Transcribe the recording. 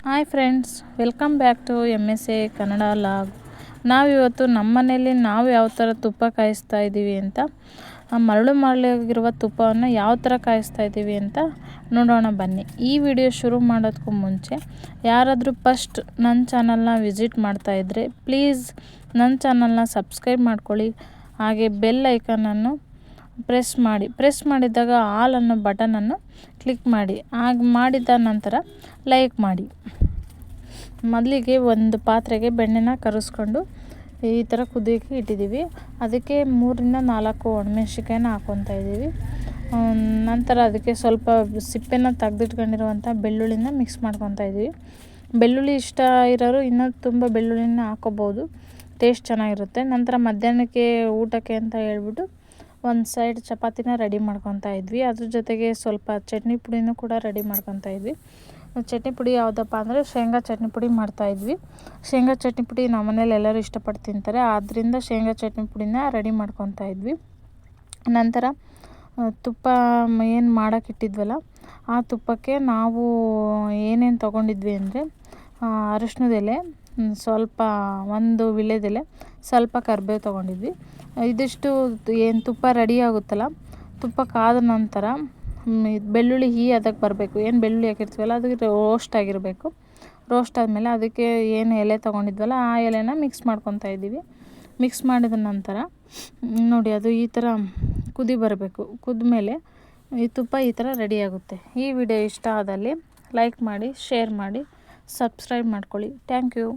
Hi friends, welcome back to MSA Kannada log. ನಾವಿವತ್ತು ನಮ್ಮ ಮನೇಲಿ ನಾವು ಯಾವ ಥರ ತುಪ್ಪ ಕಾಯಿಸ್ತಾ ಇದ್ದೀವಿ ಅಂತ, ಮರಳಿಗಿರುವ ತುಪ್ಪವನ್ನು ಯಾವ ಥರ ಕಾಯಿಸ್ತಾ ಇದ್ದೀವಿ ಅಂತ ನೋಡೋಣ ಬನ್ನಿ. ಈ ವಿಡಿಯೋ ಶುರು ಮಾಡೋದಕ್ಕೂ ಮುಂಚೆ ಯಾರಾದರೂ ಫಸ್ಟ್ ನನ್ನ ಚಾನಲ್ನ ವಿಸಿಟ್ ಮಾಡ್ತಾಯಿದ್ರೆ ಪ್ಲೀಸ್ ನನ್ನ ಚಾನಲ್ನ ಸಬ್ಸ್ಕ್ರೈಬ್ ಮಾಡ್ಕೊಳ್ಳಿ. ಹಾಗೆ ಬೆಲ್ ಐಕನನ್ನು ಪ್ರೆಸ್ ಮಾಡಿದಾಗ ಆಲ್ ಅನ್ನೋ ಬಟನನ್ನು ಕ್ಲಿಕ್ ಮಾಡಿ. ಹಾಗೆ ಮಾಡಿದ ನಂತರ ಲೈಕ್ ಮಾಡಿ. ಮೊದಲಿಗೆ ಒಂದು ಪಾತ್ರೆಗೆ ಬೆಣ್ಣೆನ ಕರೆಸ್ಕೊಂಡು ಈ ಥರ ಕುದಿಯೋಕ್ಕೆ ಇಟ್ಟಿದ್ದೀವಿ. ಅದಕ್ಕೆ 3ರಿಂದ 4 ಒಣಮೆಣ್ಸಿಕಾಯಿನ ಹಾಕ್ಕೊತಾ ಇದ್ದೀವಿ. ನಂತರ ಅದಕ್ಕೆ ಸ್ವಲ್ಪ ಸಿಪ್ಪೆನ ತೆಗೆದಿಟ್ಕೊಂಡಿರುವಂಥ ಬೆಳ್ಳುಳ್ಳಿನ ಮಿಕ್ಸ್ ಮಾಡ್ಕೊತಾ ಇದ್ದೀವಿ. ಬೆಳ್ಳುಳ್ಳಿ ಇಷ್ಟ ಇರೋರು ಇನ್ನೂ ತುಂಬ ಬೆಳ್ಳುಳ್ಳಿನ ಹಾಕ್ಕೋಬೋದು, ಟೇಸ್ಟ್ ಚೆನ್ನಾಗಿರುತ್ತೆ. ನಂತರ ಮಧ್ಯಾಹ್ನಕ್ಕೆ ಊಟಕ್ಕೆ ಅಂತ ಹೇಳ್ಬಿಟ್ಟು ಒಂದು ಸೈಡ್ ಚಪಾತಿನ ರೆಡಿ ಮಾಡ್ಕೊತಾ ಇದ್ವಿ. ಅದ್ರ ಜೊತೆಗೆ ಸ್ವಲ್ಪ ಚಟ್ನಿ ಪುಡಿನೂ ಕೂಡ ರೆಡಿ ಮಾಡ್ಕೊತಾ ಇದ್ವಿ. ಚಟ್ನಿ ಪುಡಿ ಯಾವುದಪ್ಪ ಅಂದರೆ ಶೇಂಗಾ ಚಟ್ನಿ ಪುಡಿ ಮಾಡ್ತಾಯಿದ್ವಿ. ಶೇಂಗಾ ಚಟ್ನಿ ಪುಡಿ ನಮ್ಮ ಮನೇಲಿ ಎಲ್ಲರೂ ಇಷ್ಟಪಟ್ಟು ತಿಂತಾರೆ, ಆದ್ದರಿಂದ ಶೇಂಗಾ ಚಟ್ನಿ ಪುಡಿನ ರೆಡಿ ಮಾಡ್ಕೊತಾ ಇದ್ವಿ. ನಂತರ ತುಪ್ಪ ಏನು ಮಾಡೋಕ್ಕಿಟ್ಟಿದ್ವಲ್ಲ ಆ ತುಪ್ಪಕ್ಕೆ ನಾವು ಏನೇನು ತೊಗೊಂಡಿದ್ವಿ ಅಂದರೆ ಅರಿಶಿಣದ ಎಲೆ, ಸ್ವಲ್ಪ ಒಂದು ವೀಳ್ಯದೆಲೆ, ಸ್ವಲ್ಪ ಕರಿಬೇವು ತೊಗೊಂಡಿದ್ವಿ. ಇದಿಷ್ಟು ಏನು ತುಪ್ಪ ರೆಡಿ ಆಗುತ್ತಲ್ಲ, ತುಪ್ಪ ಕಾದ ನಂತರ ಬೆಳ್ಳುಳ್ಳಿ ಅದಕ್ಕೆ ಬರಬೇಕು. ಏನು ಬೆಳ್ಳುಳ್ಳಿ ಹಾಕಿರ್ತೀವಲ್ಲ ಅದಕ್ಕೆ ರೋಸ್ಟ್ ಆಗಿರಬೇಕು. ರೋಸ್ಟ್ ಆದಮೇಲೆ ಅದಕ್ಕೆ ಏನು ಎಲೆ ತೊಗೊಂಡಿದ್ವಲ್ಲ ಆ ಎಲೆನ ಮಿಕ್ಸ್ ಮಾಡ್ಕೊತಾ ಇದ್ದೀವಿ. ಮಿಕ್ಸ್ ಮಾಡಿದ ನಂತರ ನೋಡಿ ಅದು ಈ ಥರ ಕುದಿ ಬರಬೇಕು. ಕುದ್ಮೇಲೆ ಈ ತುಪ್ಪ ಈ ಥರ ರೆಡಿಯಾಗುತ್ತೆ. ಈ ವಿಡಿಯೋ ಇಷ್ಟ ಆದಲ್ಲಿ ಲೈಕ್ ಮಾಡಿ, ಶೇರ್ ಮಾಡಿ, ಸಬ್ಸ್ಕ್ರೈಬ್ ಮಾಡ್ಕೊಳ್ಳಿ. Thank you.